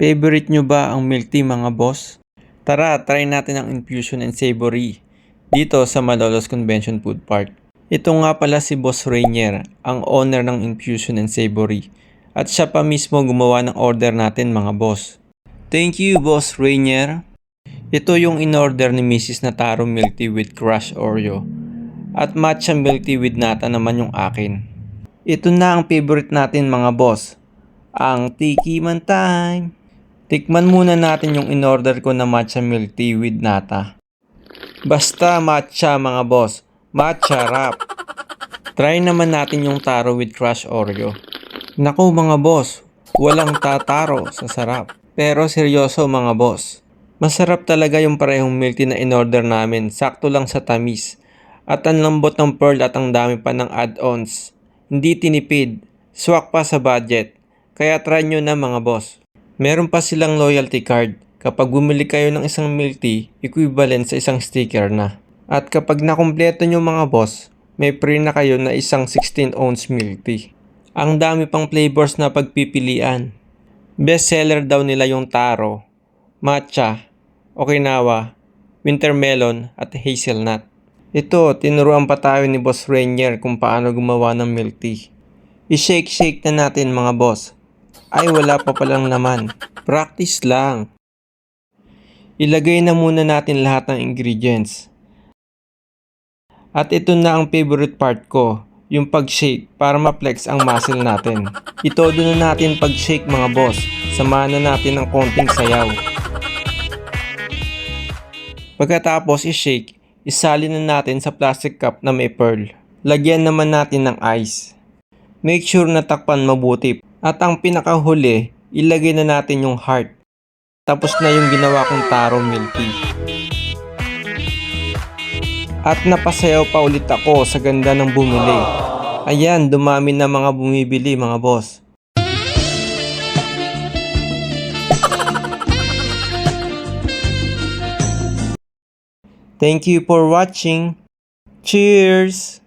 Favorite nyo ba ang milk tea mga boss? Tara, try natin ang Infusion and Savory dito sa Malolos Convention Food Park. Ito nga pala si Boss Rainier, ang owner ng Infusion and Savory. At siya pa mismo gumawa ng order natin mga boss. Thank you Boss Rainier. Ito yung in-order ni Mrs. Nataro milk tea with crushed Oreo. At matcha milk tea with nata naman yung akin. Ito na ang favorite natin mga boss. Ang Tiki Man Time. Tikman muna natin yung in-order ko na matcha milk tea with nata. Basta matcha mga boss. Matcha wrap. Try naman natin yung taro with crushed Oreo. Naku mga boss, walang tataro sa sarap. Pero seryoso mga boss. Masarap talaga yung parehong milk tea na in-order namin. Sakto lang sa tamis. At ang lambot ng pearl at ang dami pa ng add-ons. Hindi tinipid. Swak pa sa budget. Kaya try nyo na mga boss. Meron pa silang loyalty card. Kapag bumili kayo ng isang milk tea, equivalent sa isang sticker na. At kapag nakumpleto nyo mga boss, may free na kayo na isang 16-ounce milk tea. Ang dami pang flavors na pagpipilian. Best seller daw nila yung taro, matcha, okinawa, winter melon at hazelnut. Ito, tinuruan pa tayo ni Boss Rainier kung paano gumawa ng milk tea. I-shake-shake na natin mga boss. Ay wala pa palang naman. Practice lang. Ilagay na muna natin lahat ng ingredients. At ito na ang favorite part ko, yung pag-shake para ma-flex ang muscle natin. Itodo na natin pag-shake mga boss. Samahan na natin ng konting sayaw. Pagkatapos i-shake, isalin na natin sa plastic cup na may pearl. Lagyan naman natin ng ice. Make sure na takpan mabuti. At ang pinakahuli, ilagay na natin yung heart. Tapos na yung ginawa kong taro milk tea. At napasayaw pa ulit ako sa ganda ng bumili. Ayan, dumami na mga bumibili mga boss. Thank you for watching. Cheers!